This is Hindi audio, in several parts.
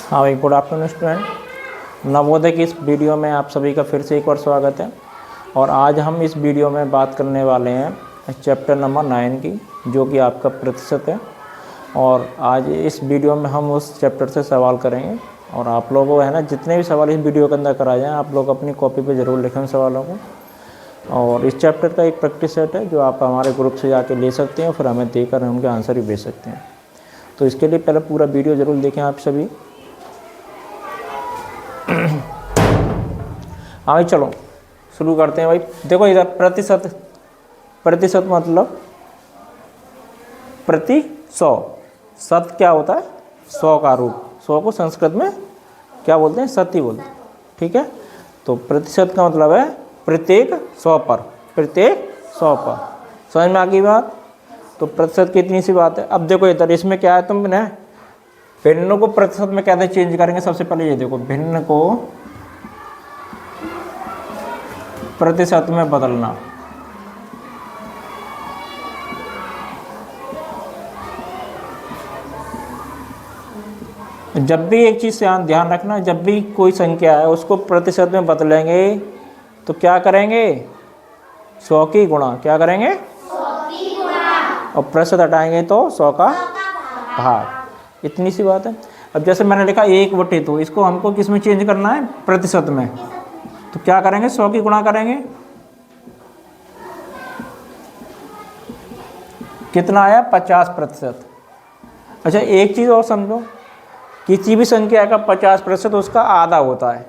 हाँ भाई, गुड आफ्टरनून स्टूडेंट। नवोदय की इस वीडियो में आप सभी का फिर से एक बार स्वागत है। और आज हम इस वीडियो में बात करने वाले हैं चैप्टर नंबर 9 की, जो कि आपका प्रतिशत है। और आज इस वीडियो में हम उस चैप्टर से सवाल करेंगे। और आप लोगों को है ना, जितने भी सवाल इस वीडियो के अंदर कराए जाएँ, आप लोग अपनी कॉपी पे ज़रूर लिखें उन सवालों को। और इस चैप्टर का एक प्रैक्टिस सेट है जो आप हमारे ग्रुप से जाके ले सकते हैं, फिर हमें देकर उनके आंसर भी भेज सकते हैं। तो इसके लिए पहले पूरा वीडियो ज़रूर देखें आप सभी। हाँ भाई, चलो शुरू करते हैं भाई। देखो इधर प्रतिशत, प्रतिशत मतलब प्रति 100। शत क्या होता है? 100 का रूप। 100 को संस्कृत में क्या बोलते हैं? शत ही बोलते हैं। ठीक है, तो प्रतिशत का मतलब है प्रत्येक 100 पर, प्रत्येक 100 पर। समझ में आ गई बात? तो प्रतिशत की इतनी सी बात है। अब देखो इधर इसमें क्या है, तुमने भिन्न को प्रतिशत में कैसे चेंज करेंगे। सबसे पहले ये देखो, भिन्न को प्रतिशत में बदलना। जब भी एक चीज़ से ध्यान रखना, जब भी कोई संख्या है उसको प्रतिशत में बदलेंगे तो क्या करेंगे? 100 की गुणा। क्या करेंगे? 100 की गुणा। और प्रतिशत हटाएंगे तो 100 का भाग। इतनी सी बात है। अब जैसे मैंने लिखा 1/2, इसको हमको किस में चेंज करना है? प्रतिशत में। तो क्या करेंगे? 100 की गुणा करेंगे। कितना आया? 50%। अच्छा, एक चीज़ और समझो, किसी भी संख्या का 50% उसका आधा होता है।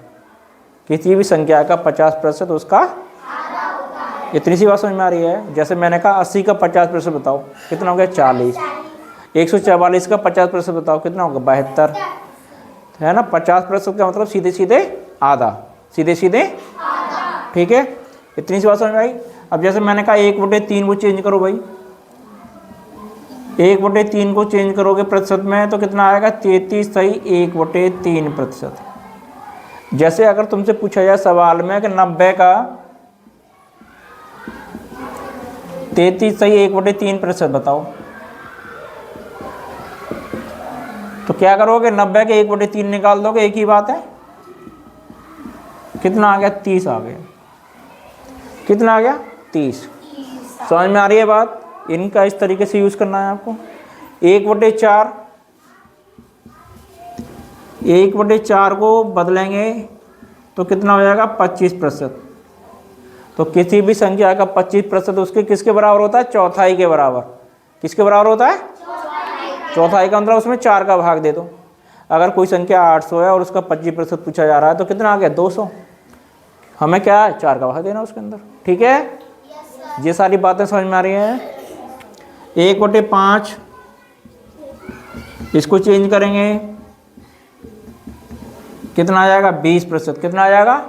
किसी भी संख्या का 50% उसका आधा होता है। इतनी सी बात समझ में आ रही है? जैसे मैंने कहा 80 का 50% बताओ, कितना हो गया? 40। 144 का 50% बताओ, कितना होगा? 72। है ना? 50% का मतलब सीधे सीधे आधा, सीधे सीधे आधा। ठीक है, इतनी सी बात समझ में आई। अब जैसे मैंने कहा 1/3 को चेंज करो भाई। 1/3 को चेंज करोगे प्रतिशत में तो कितना आएगा? 33 सही 1/3%। जैसे अगर तुमसे पूछा जाए सवाल में कि 90 का 33 सही 1/3% बताओ, तो क्या करोगे? 90 के 1/3 निकाल दोगे, एक ही बात है। कितना आ गया? 30 आ गया। कितना आ गया? 30। समझ में आ रही है बात? इनका इस तरीके से यूज करना है आपको। 1/4, 1/4 को बदलेंगे तो कितना हो जाएगा? 25%। तो किसी भी संख्या का 25% उसके किसके बराबर होता है? चौथाई के बराबर। किसके बराबर होता है? चौथाई का मतलब उसमें 4 का भाग दे दो। अगर कोई संख्या 800 है और उसका 25% पूछा जा रहा है तो कितना आ गया? 200। हमें क्या है? 4 का भाग देना उसके अंदर। ठीक है, ये सारी बातें समझ में आ रही हैं। 1/5 इसको चेंज करेंगे, कितना आ जाएगा? 20%। कितना आ जाएगा?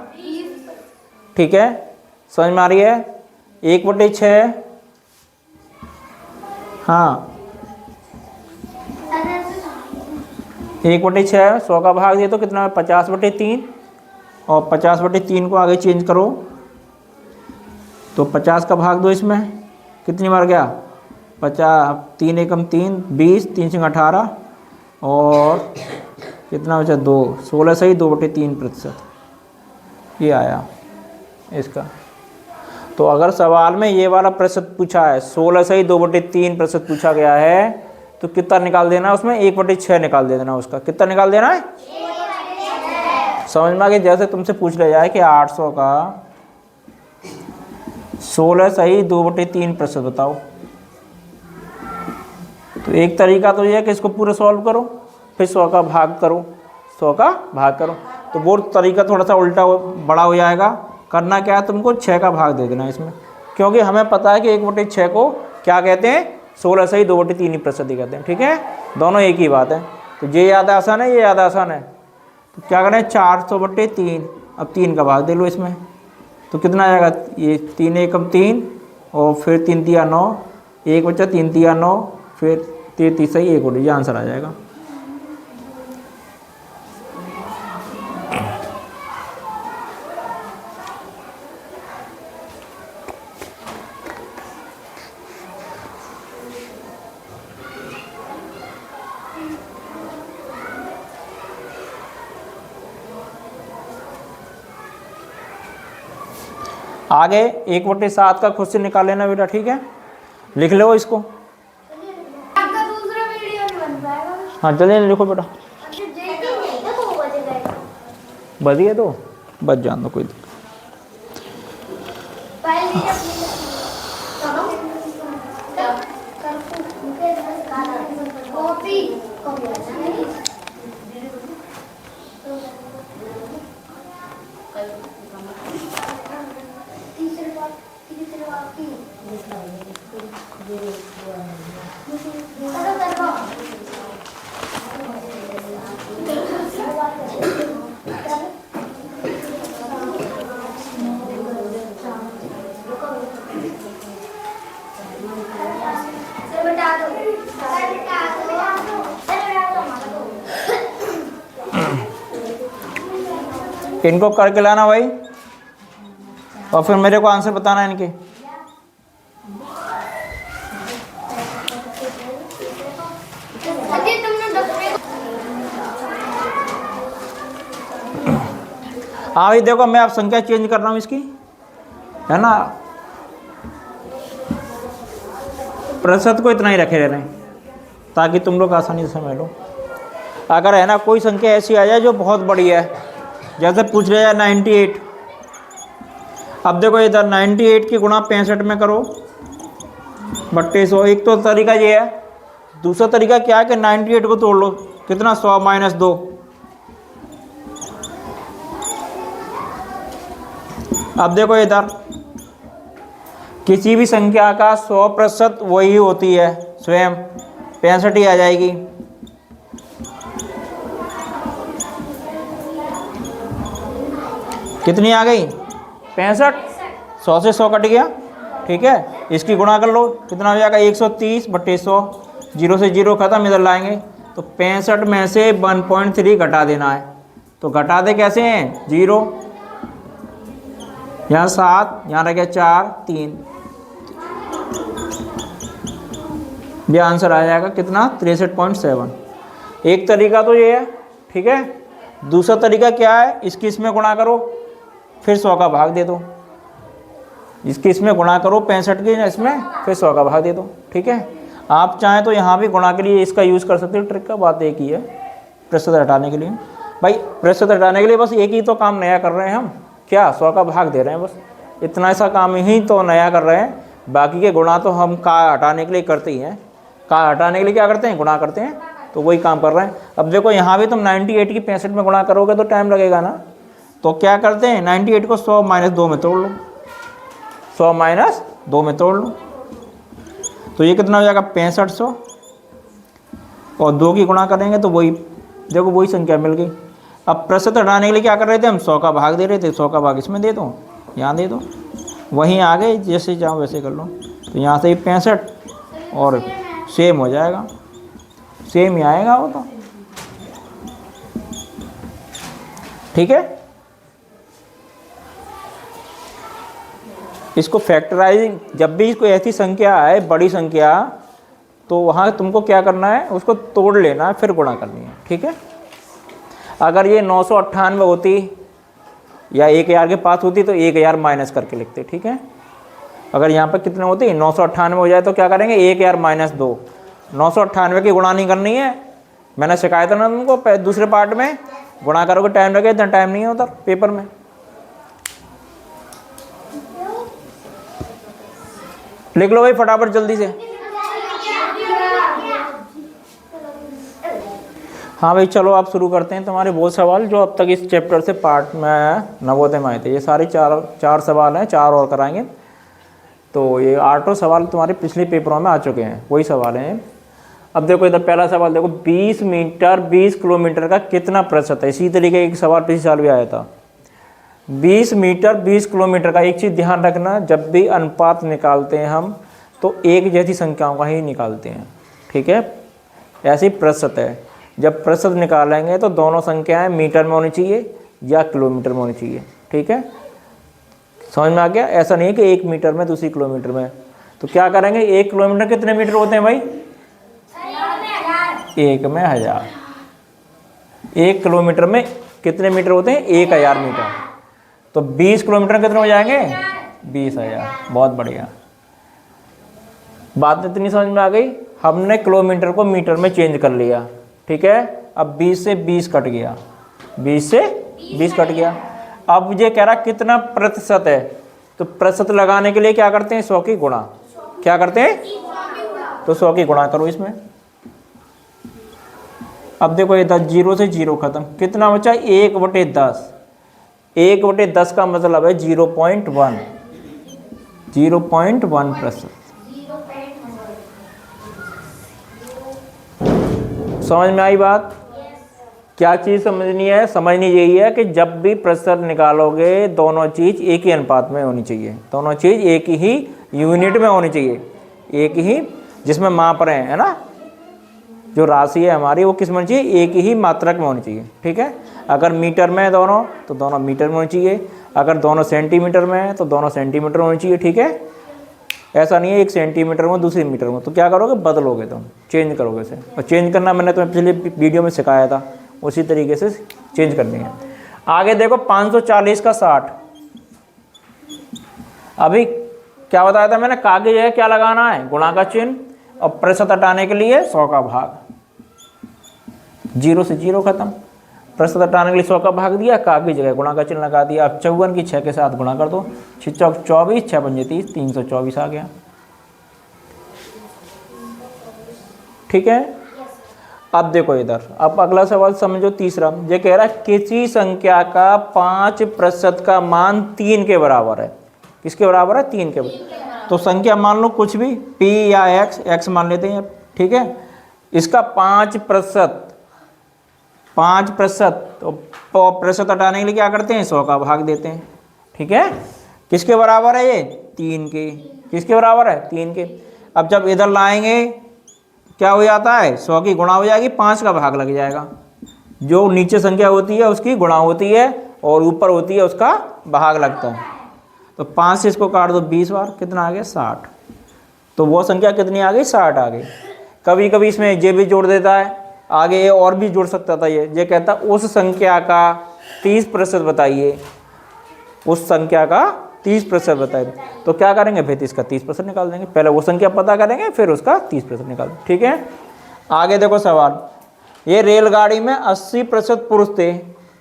ठीक है, समझ में आ रही है? 1/6, हाँ 1/6 100 का भाग दे तो कितना है? 50/3। और 50/3 को आगे चेंज करो तो 50 का भाग दो इसमें, कितनी बार गया? 50, 3 एकम 3, 20, 3 से 18 और कितना बचा? 2, 16 सही 2/3%। ये आया इसका। तो अगर सवाल में ये वाला प्रतिशत पूछा है, 16 सही 2/3% पूछा गया है, तो कितना निकाल देना है उसमें? 1/6 निकाल दे देना उसका। कितना निकाल देना है? समझ में आ गया? जैसे तुमसे पूछ लिया जाए कि 800 का 16 सही 2/3% बताओ, तो एक तरीका तो ये है कि इसको पूरा सॉल्व करो, फिर 100 का भाग करो, 100 का भाग करो। तो वो तरीका थोड़ा सा उल्टा बड़ा हो जाएगा। करना क्या है? तुमको 6 का भाग दे देना इसमें, क्योंकि हमें पता है कि 1/6 को क्या कहते हैं? 16 सही 2/3% ही कहते हैं। ठीक है, दोनों एक ही बात है। तो ये याद आसान है, ये याद आसान है। तो क्या करें? 400/3। अब 3 का भाग दे लो इसमें, तो कितना आएगा? ये 3 एकम 3 और फिर 3 तिया 9, 1 बचा 3 तिया 9, फिर 33 सही 1/2। ये आंसर आ जाएगा। आगे 1/7 का खुद से निकाल लेना बेटा, ठीक है, लिख लो इसको। आपका दूसरा वीडियो नहीं बन पाएगा। हाँ चलिए लिखो बेटा। अच्छा जल्दी नहीं तो वो बचेगा। बच गए तो बच जान दो, कोई दिक्कत। पहले अपनी कॉपी तीसरे बार इनको करके लाना भाई, और फिर मेरे को आंसर बताना है इनके। हाँ भाई देखो, मैं अब संख्या चेंज कर रहा हूँ इसकी, है ना, प्रतिशत को इतना ही रखे रह रहे हैं ताकि तुम लोग आसानी से समझ लो। अगर है ना कोई संख्या ऐसी आ जाए जो बहुत बड़ी है, जैसे पूछ रहे हैं 98, अब देखो इधर 98 की गुणा 65 में करो 3200। एक तो तरीका ये है, दूसरा तरीका क्या है कि 98 को तोड़ लो, कितना 100 माइनस 2। अब देखो इधर किसी भी संख्या का 100% वही होती है, स्वयं 65 ही आ जाएगी। कितनी आ गई? 65। 100 से 100 कट गया, ठीक है, इसकी गुणा कर लो, कितना हो जाएगा 130/100। 0 से 0 खत्म, इधर लाएंगे तो 65 में से 1.3 घटा देना है। तो घटा दे कैसे हैं? 0, यहाँ 7, यहाँ रह गया 4, 3, ये आंसर आ जाएगा कितना? 63.7। एक तरीका तो ये है, ठीक है। दूसरा तरीका क्या है? इसकी इसमें गुणा करो, फिर 100 का भाग दे दो। इसकी इसमें गुणा करो 65 की इसमें, फिर 100 का भाग दे दो, ठीक है। आप चाहें तो यहाँ भी गुणा के लिए इसका यूज़ कर सकते हो, ट्रिक का बात एक ही है, प्रतिशत हटाने के लिए। भाई प्रतिशत हटाने के लिए बस एक ही तो काम नया कर रहे हैं हम, क्या? 100 का भाग दे रहे हैं, बस इतना ऐसा काम ही तो नया कर रहे हैं। बाकी के गुणा तो हम का हटाने के लिए करते ही हैं। का हटाने के लिए क्या करते हैं? गुणा करते हैं, तो वही काम कर रहे हैं। अब देखो यहाँ भी तुम 98 की 65 में गुणा करोगे तो टाइम लगेगा ना, तो क्या करते हैं 98 को 100 माइनस 2 में तोड़ लो, 100 माइनस 2 में तोड़ लो, तो ये कितना हो जाएगा? 6500। और 2 की गुणा करेंगे तो वही, देखो वही संख्या मिल गई। अब प्रतिशत हटाने के लिए क्या कर रहे थे हम? 100 का भाग दे रहे थे, 100 का भाग इसमें दे दो, यहाँ दे दो, वहीं आ गए, जैसे चाहो वैसे कर लो। तो यहाँ से 65 और सेम हो जाएगा, सेम ही आएगा वो तो, ठीक है। इसको फैक्टराइजिंग, जब भी कोई ऐसी संख्या आए बड़ी संख्या, तो वहाँ तुमको क्या करना है? उसको तोड़ लेना है, फिर गुणा करनी है, ठीक है। अगर ये 998 होती या 1000 के पास होती तो 1000 माइनस करके लिखते, ठीक है। अगर यहाँ पर कितने होती? 998 हो जाए तो क्या करेंगे? 1000 माइनस 2। 998 की गुणा नहीं करनी है, मैंने शिकायत है ना तुमको दूसरे पार्ट में, गुणा करोगे टाइम लगे, इतना टाइम नहीं होता पेपर में। लिख लो भाई फटाफट जल्दी से। हाँ भाई चलो आप शुरू करते हैं। तुम्हारे वो सवाल जो अब तक इस चैप्टर से पार्ट में नवोदय में आए थे, ये सारे चार सवाल हैं, 4 और कराएंगे। तो ये 8 सवाल तुम्हारे पिछले पेपरों में आ चुके हैं, वही सवाल हैं। अब देखो इधर पहला सवाल देखो, 20 मीटर 20 किलोमीटर का कितना प्रतिशत है? इसी तरीके एक सवाल पिछले साल भी आया था। 20 मीटर 20 किलोमीटर का, एक चीज़ ध्यान रखना, जब भी अनुपात निकालते हैं हम तो एक जैसी संख्याओं का ही निकालते हैं, ठीक है। ऐसी प्रतिशत है, जब प्रतिशत निकालेंगे तो दोनों संख्याएं मीटर में होनी चाहिए या किलोमीटर में होनी चाहिए, ठीक है। समझ में आ गया? ऐसा नहीं है कि 1 मीटर में दूसरी किलोमीटर में। तो क्या करेंगे? 1 किलोमीटर कितने मीटर होते हैं भाई? 1 में 1000। 1 किलोमीटर में कितने मीटर होते हैं? 1000 मीटर। तो 20 किलोमीटर कितने हो जाएंगे? 20,000। बहुत बढ़िया, बात इतनी समझ में आ गई। हमने किलोमीटर को मीटर में चेंज कर लिया, ठीक है। अब 20 से 20 कट गया, 20 से 20 कट गया। अब ये कह रहा कितना प्रतिशत है, तो प्रतिशत लगाने के लिए क्या करते हैं, 100 की गुणा। क्या करते हैं, तो 100 की गुणा करो इसमें। अब देखो ये 10, 0 से 0 खत्म, कितना बचा, 1/10। 1/10 का मतलब है 0.1, 0.1%। समझ में आई बात? क्या चीज़ समझनी है, समझनी यही है कि जब भी प्रतिशत निकालोगे दोनों चीज़ एक ही अनुपात में होनी चाहिए, दोनों चीज़ एक ही यूनिट में होनी चाहिए, एक ही जिसमें माप रहे हैं, है ना। जो राशि है हमारी वो किस में होनी चाहिए, एक ही मात्रक में होनी चाहिए, ठीक है। अगर मीटर में है दोनों, तो दोनों मीटर में होनी चाहिए। अगर दोनों सेंटीमीटर में है तो दोनों सेंटीमीटर में होनी चाहिए, ठीक है। ऐसा नहीं है एक सेंटीमीटर में दूसरी मीटर में, तो क्या करोगे, बदलोगे, तुम चेंज करोगे इसे। और चेंज करना मैंने तुम्हें पिछले वीडियो में सिखाया था, उसी तरीके से चेंज करनी है। आगे देखो 540 का 60। अभी क्या बताया था मैंने, कागज है क्या लगाना है, गुणा का चिन्ह, और प्रतिशत हटाने के लिए 100 का भाग। 0 से 0 खत्म, प्रतिशत हटाने के लिए 100 का भाग दिया, कागज जगह गुणा का चिन्ह लगा दिया। अब 54 की 6 के साथ गुणा कर दो, 6 चौक 24, 6 पंजे 30, 324 आ गया, ठीक है। अब देखो इधर, अब अगला सवाल समझो, तीसरा। ये कह रहा है किसी संख्या का 5% का मान 3 के बराबर है। किसके बराबर है, 3 के बराबर। तो संख्या मान लो कुछ भी, p या x मान लेते हैं, ठीक है। इसका 5%, 5%, तो प्रतिशत हटाने के लिए क्या करते हैं, 100 का भाग देते हैं, ठीक है। किसके बराबर है ये, 3 के। किसके बराबर है, 3 के। अब जब इधर लाएंगे क्या हो जाता है, 100 की गुणा हो जाएगी, 5 का भाग लग जाएगा। जो नीचे संख्या होती है उसकी गुणा होती है और ऊपर होती है उसका भाग लगता है। तो 5 से इसको काट दो 20 बार, कितना आ गया, 60। तो वो संख्या कितनी आ गई, 60 आ गई। कभी कभी इसमें ये भी जोड़ देता है, आगे ये और भी जोड़ सकता था। ये कहता उस संख्या का 30% बताइए, उस संख्या का 30% बताइए। तो क्या करेंगे भाई, इसका 30% निकाल देंगे। पहले वो संख्या पता करेंगे, फिर उसका 30% निकाल देंगे, ठीक है। आगे देखो सवाल, ये रेलगाड़ी में 80% पुरुष थे,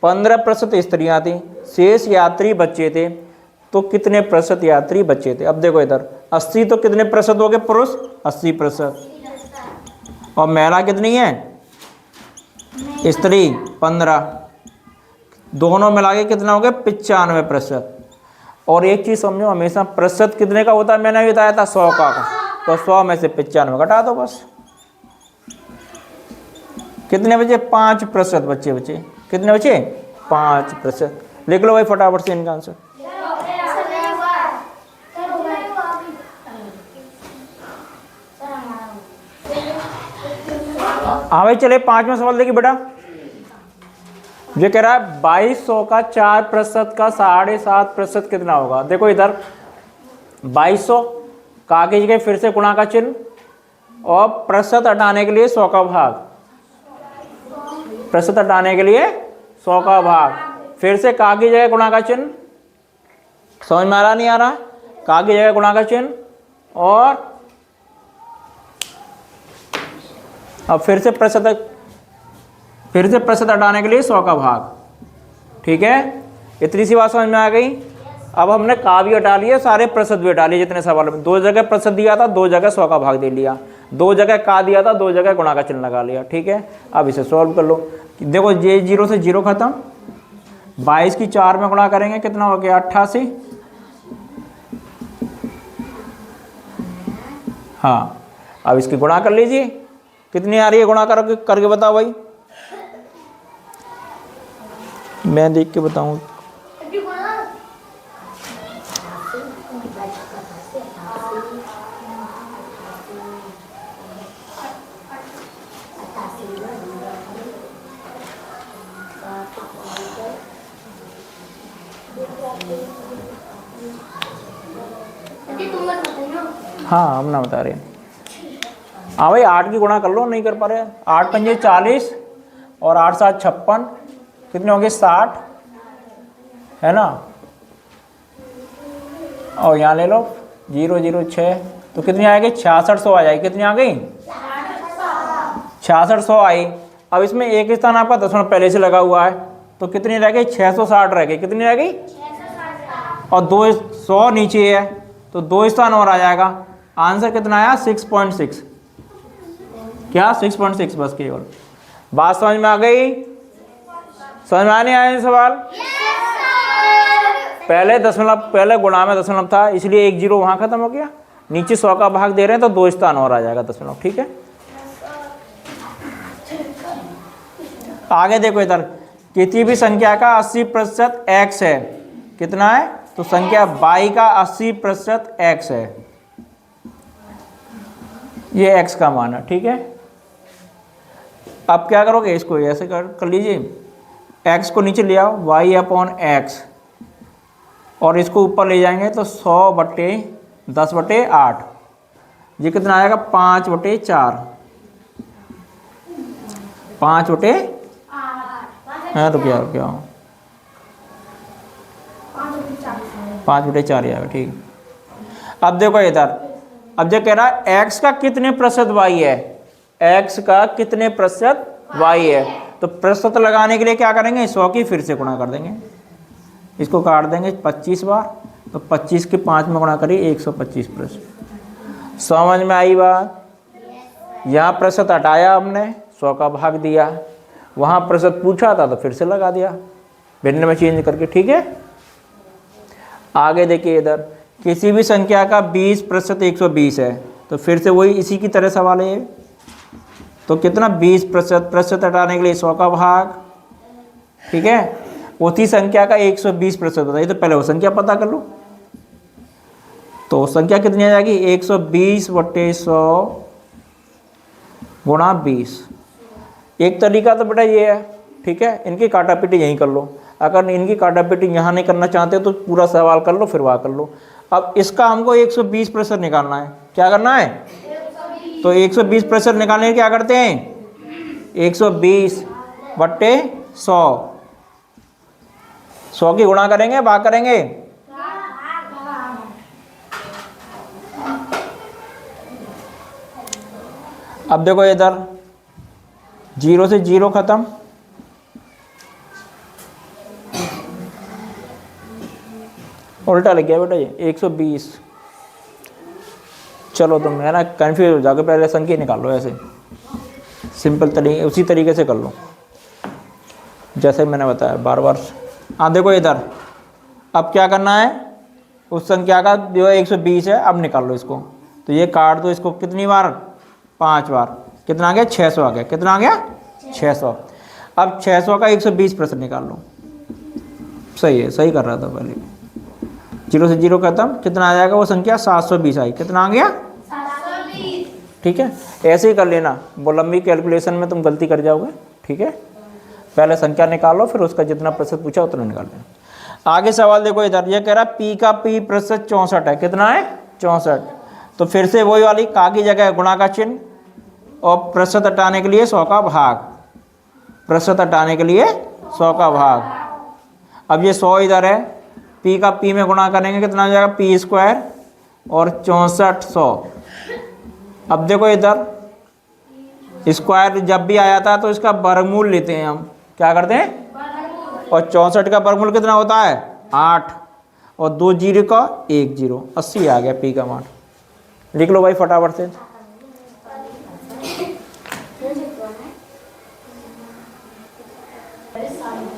15% स्त्रियां थी, शेष यात्री बच्चे थे, तो कितने प्रतिशत यात्री बच्चे थे। अब देखो इधर 80 तो कितने प्रतिशत हो गए, पुरुष 80%, और महिला कितनी है, स्त्री 15, दोनों मिला के कितना हो गया, 95%। और एक चीज़ समझो, हमेशा प्रतिशत कितने का होता है, मैंने बताया था 100 का, तो 100 में से 95 घटा दो बस। कितने बचे, 5% बच्चे। कितने बचे, 5%। लिख लो भाई फटाफट से इनका आंसर। हाँ भाई चले, 5वां सवाल देखिए बेटा। ये कह रहा है 2200 का 4% का 7.5% कितना होगा। देखो इधर 2200 कागज के फिर से गुणा का चिन्ह, और प्रतिशत हटाने के लिए 100 का भाग। प्रतिशत हटाने के लिए 100 का भाग, फिर से कागज जगह गुणा का चिन्ह। समझ में आ रहा नहीं आ रहा, कागज जगह गुणा का चिन्ह, और अब फिर से प्रतिशत हटाने के लिए 100 का भाग, ठीक है। इतनी सी बात समझ में आ गई। अब हमने का भी हटा लिया, सारे प्रतिशत भी हटा लिए जितने सवाल में। 2 जगह प्रतिशत दिया था, 2 जगह 100 का भाग दे लिया, 2 जगह का दिया था, 2 जगह गुणा का चिन्ह लगा लिया, ठीक है। अब इसे सॉल्व कर लो। देखो ये 0 से 0 खत्म, 22 की 4 में गुणा करेंगे, कितना हो गया, 88। हाँ, अब इसकी गुणा कर लीजिए, कितनी आ रही है, गुणा करके बताओ भाई, मैं देख के बताऊं। हाँ हम ना बता रहे हैं। हाँ भाई 8 की गुणा कर लो, नहीं कर पा रहे। 8 पंजे 40 और 8 7 56, कितने होंगे, 60, है ना। और यहाँ ले लो 0 0 6, तो कितनी आएगी 6600 आ जाएगी। कितनी आ गई 6600 आई। अब इसमें एक स्थान आपका दशमलव पहले से लगा हुआ है, तो कितनी रह गई 660 रह गई। कितनी रह गई, और 200 नीचे है तो 2 स्थान और आ जाएगा। आंसर कितना आया 6.6। क्या 6.6, बस केवल। बात समझ में आ गई? समझ में आने आए सवाल? पहले दशमलव, पहले गुणा में दशमलव था इसलिए 1 0 वहाँ खत्म हो गया। नीचे 100 का भाग दे रहे हैं तो 2 स्थान और आ जाएगा दशमलव। ठीक है, आगे देखो इधर, किसी भी संख्या का 80% x है। कितना है, तो संख्या y का 80% x है, ये x का मान है। ठीक है, अब क्या करोगे, इसको ऐसे कर लीजिए, x को नीचे ले आओ, y/x, और इसको ऊपर ले जाएंगे तो 100/10/8, ये कितना आएगा 5/4, 5/8 है तो क्या 5/4 ही आएगा। ठीक, अब देखो इधर, अब जो कह रहा है x का कितने प्रतिशत y है, x का कितने प्रतिशत y है, तो प्रतिशत लगाने के लिए क्या करेंगे, 100 की फिर से गुणा कर देंगे, इसको काट देंगे 25 बार, तो 25 के 5 में गुणा करिए 125%। समझ में आई बात? यहाँ प्रतिशत हटाया हमने, 100 का भाग दिया, वहाँ प्रतिशत पूछा था तो फिर से लगा दिया, भिन्न में चेंज करके। ठीक है, आगे देखिए इधर, किसी भी संख्या का 20% 120 है, तो फिर से वही इसी की तरह सवाल है। तो कितना 20%, प्रतिशत हटाने के लिए 100 का भाग। ठीक है, उसी संख्या का 120% बताइए, तो पहले वो संख्या पता कर लो। तो संख्या कितनी आ जाएगी, 120/100 गुणा 20। एक तरीका तो बेटा ये है। ठीक है, इनकी काटापीटी यहीं कर लो, अगर इनकी काटापीटी यहाँ नहीं करना चाहते तो पूरा सवाल कर लो, फिर वहाँ कर लो। अब इसका हमको 120% निकालना है, क्या करना है, तो 120% निकालने के क्या करते हैं, 120/100, 100 की गुणा करेंगे, भाग करेंगे, अब देखो इधर 0 से 0 खत्म, उल्टा लग गया बेटा ये 120। चलो तुम है ना कन्फ्यूज हो जाकर पहले संख्या निकाल लो, ऐसे सिंपल तरीके, उसी तरीके से कर लो जैसे मैंने बताया बार बार। हाँ देखो इधर, अब क्या करना है, उस संख्या का जो है 120 है, अब निकाल लो इसको, तो ये काट दो इसको कितनी बार, 5 बार, कितना आ गया 600 आ गया। कितना आ गया 600। अब 600 का 120% निकाल लो, सही है, सही कर रहा था पहले। 0 से 0 खत्म, कितना आ जाएगा वो संख्या 720 आई। कितना आ गया 720। ठीक है, ऐसे ही कर लेना, वो लंबी कैलकुलेशन में तुम गलती कर जाओगे। ठीक है, पहले संख्या निकालो, फिर उसका जितना प्रतिशत पूछा उतना निकाल लेना। आगे सवाल देखो इधर, ये कह रहा है p का p प्रतिशत 64 है। कितना है 64, तो फिर से वही वाली का की जगह गुणा का चिन्ह, और प्रतिशत हटाने के लिए 100 का भाग, प्रतिशत हटाने के लिए 100 का भाग। अब ये 100 इधर है, p का p में गुणा करेंगे, कितना हो जाएगा p² और 6400। अब देखो इधर स्क्वायर जब भी आया था तो इसका वर्गमूल लेते हैं हम, क्या करते हैं, और 64 का वर्गमूल कितना होता है 8, और 2 0 का 1 0, 80 आ गया p का मान। लिख लो भाई फटाफट से।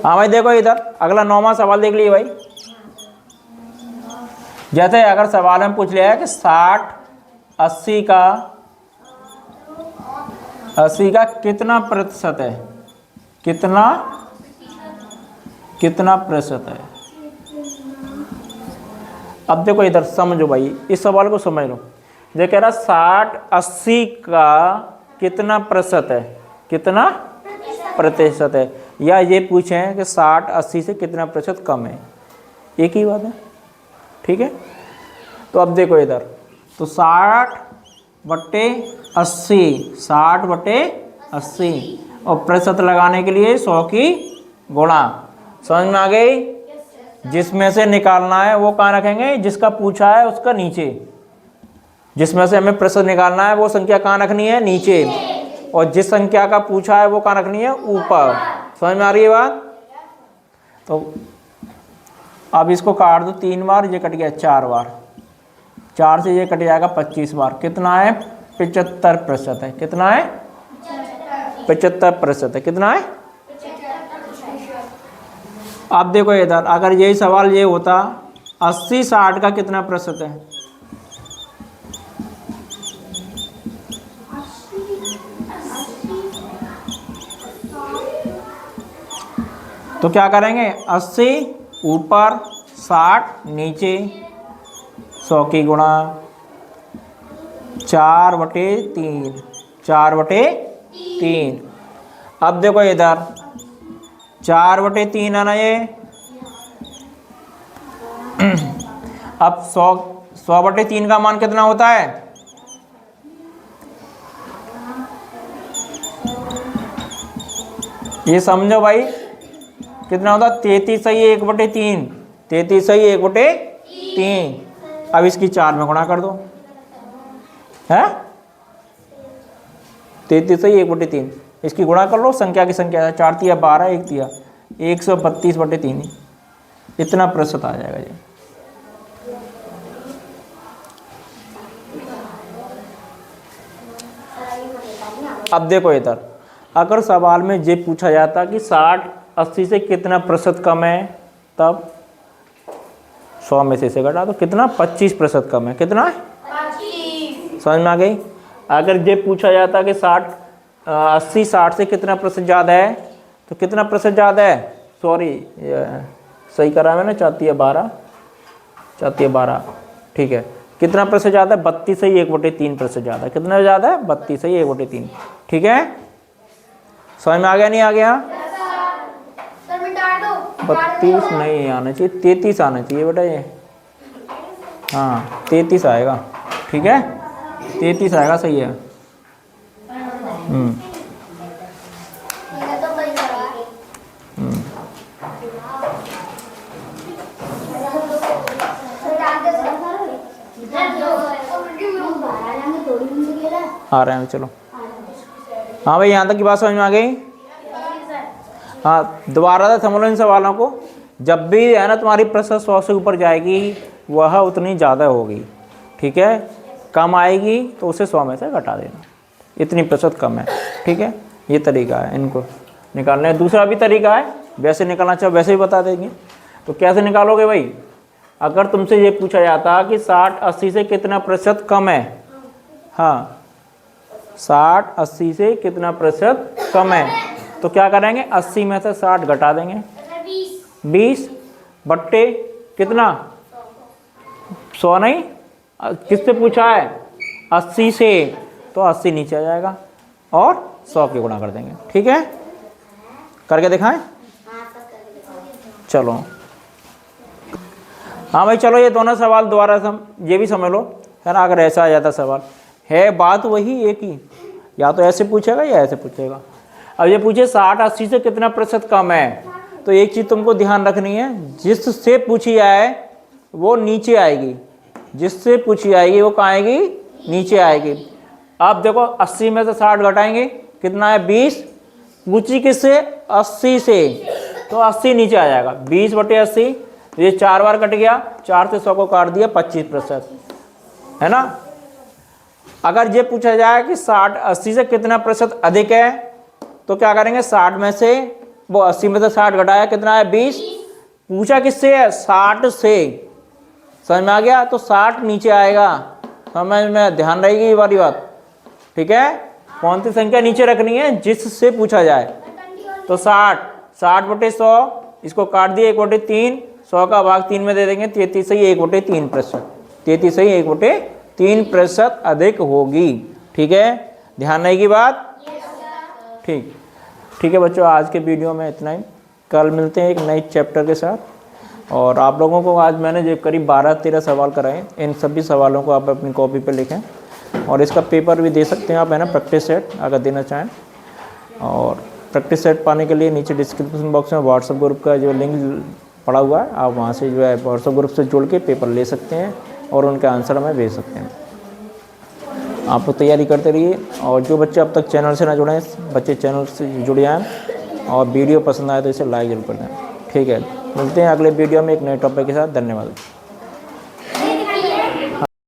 हाँ भाई देखो इधर अगला 9वां सवाल देख लिए भाई। जैसे अगर सवाल में पूछ लिया है कि 60 80 का कितना प्रतिशत है, कितना प्रतिशत है। अब देखो इधर समझो भाई, इस सवाल को समझ लो। ये कह रहा 60 80 का कितना प्रतिशत है, कितना प्रतिशत है, या ये पूछें कि 60 80 से कितना प्रतिशत कम है, एक ही बात है। ठीक है, तो अब देखो इधर, तो 60/80 और प्रतिशत लगाने के लिए 100 की गुणा। समझ में आ गई, जिसमें से निकालना है वो कहाँ रखेंगे, जिसका पूछा है उसका नीचे। जिसमें से हमें प्रतिशत निकालना है वो संख्या कहाँ रखनी है, नीचे। और जिस संख्या का पूछा है वो कहाँ रखनी है, ऊपर। समझ में आ रही है बात? तो अब इसको काट दो 3 बार, ये कट गया 4 बार। 4 से ये कट जाएगा 25 बार। कितना है, 75% है। कितना है, 75% है। कितना है? अब देखो इधर, अगर यही सवाल ये होता 80-60 का कितना प्रतिशत है, तो क्या करेंगे, 80 ऊपर 60 नीचे, 100 की गुणा 4/3, 4/3। अब देखो इधर 4/3 है ना ये। अब 100/3 का मान कितना होता है, ये समझो भाई, कितना होता है, 33/1/3। 33/1/3। अब इसकी 4 में गुणा कर दो, है 33/1/3। इसकी गुणा कर लो, संख्या की संख्या है, 4 तिया 12, 1 तिया 132/3। इतना प्रतिशत आ जाएगा जी। अब देखो इधर, अगर सवाल में ये पूछा जाता कि 60-80 से कितना प्रतिशत कम है, तब 100 में से इसे घटा तो कितना, 25% कम है। कितना है, 25। समझ में आ गई? अगर ये पूछा जाता कि 80-60 से कितना प्रतिशत ज़्यादा है, तो कितना प्रतिशत ज़्यादा है, सॉरी सही करा मैंने, 4 तिया 12, 4 तिया 12, ठीक है। कितना प्रतिशत ज़्यादा है, 32/1/3% ज़्यादा है। कितना ज़्यादा है, 32/1/3। ठीक है, समझ में आ गया, नहीं आ गया? सर मिटा दो। 32 नहीं आना चाहिए, 33 आना चाहिए बेटा ये। हाँ 33 आएगा, ठीक है, 33 आएगा, सही है। मेरा तो बड़ी सवाल है। आ रहे हैं, चलो। हाँ भाई, यहाँ तक की बात समझ में आ गई? हाँ, दोबारा से समझ लो इन सवालों को। जब भी है ना तुम्हारी प्रतिशत 100 से ऊपर जाएगी, वह उतनी ज़्यादा होगी, ठीक है। कम आएगी तो उसे 100 में से घटा देना, इतनी प्रतिशत कम है, ठीक है। ये तरीका है इनको निकालने का। दूसरा भी तरीका है, वैसे निकालना चाहो वैसे भी बता देंगे। तो कैसे निकालोगे भाई, अगर तुमसे ये पूछा जाता कि 60-80 से कितना प्रतिशत कम है, हाँ 60-80 से कितना प्रतिशत कम है, तो क्या करेंगे, 80 में से 60 घटा देंगे, 20 बट्टे कितना, 100 नहीं, किससे पूछा है, 80 से, तो 80 नीचे आ जाएगा और 100 के गुणा कर देंगे। ठीक है, करके दिखाएं, चलो। हाँ भाई चलो, ये दोनों सवाल दोबारा ये भी समझ लो, है ना। अगर ऐसा आ जाता सवाल, है बात वही एक ही, या तो ऐसे पूछेगा या ऐसे पूछेगा। अब ये पूछे 60-80 से कितना प्रतिशत कम है, तो एक चीज़ तुमको ध्यान रखनी है, जिससे पूछी जाए वो नीचे आएगी, जिससे पूछी आएगी वो कहाँ आएगी, नीचे आएगी। अब देखो 80 में से 60 घटाएंगे, कितना है 20, पूछी किससे, 80 से, तो 80 नीचे आ जाएगा, 20/80। ये 4 बार कट गया, 4 से 100 को काट दिया, 25%, है ना। अगर ये पूछा जाए कि 60-80 से कितना प्रतिशत अधिक है, तो क्या करेंगे, 60 में से वो 80 में से 60 घटाया, कितना है 20, पूछा किससे है, 60 से, समझ में आ गया, तो 60 नीचे आएगा। समझ में ध्यान रहेगी ये वाली बात, ठीक है। कौन सी संख्या नीचे रखनी है, जिससे पूछा जाए, तो 60/100, इसको काट दिया 1/3, 100 का भाग 3 में दे देंगे, 33/1/3%, 33/1/3% अधिक होगी। ठीक है, ध्यान रहेगी बात, ठीक। ठीक है बच्चों, आज के वीडियो में इतना ही, कल मिलते हैं एक नए चैप्टर के साथ। और आप लोगों को आज मैंने जो करीब 12-13 सवाल कराए, इन सभी सवालों को आप अपनी कॉपी पे लिखें, और इसका पेपर भी दे सकते हैं आप, है ना, प्रैक्टिस सेट अगर देना चाहें। और प्रैक्टिस सेट पाने के लिए नीचे डिस्क्रिप्शन बॉक्स में व्हाट्सएप ग्रुप का जो लिंक पड़ा हुआ है, आप वहाँ से जो है व्हाट्सएप ग्रुप से जुड़ के पेपर ले सकते हैं और उनके आंसर हमें भेज सकते हैं। आप लोग तैयारी करते रहिए, और जो बच्चे अब तक चैनल से ना जुड़े हैं बच्चे चैनल से जुड़ जाएँ, और वीडियो पसंद आए तो इसे लाइक जरूर कर दें। ठीक है, मिलते हैं अगले वीडियो में एक नए टॉपिक के साथ। धन्यवाद।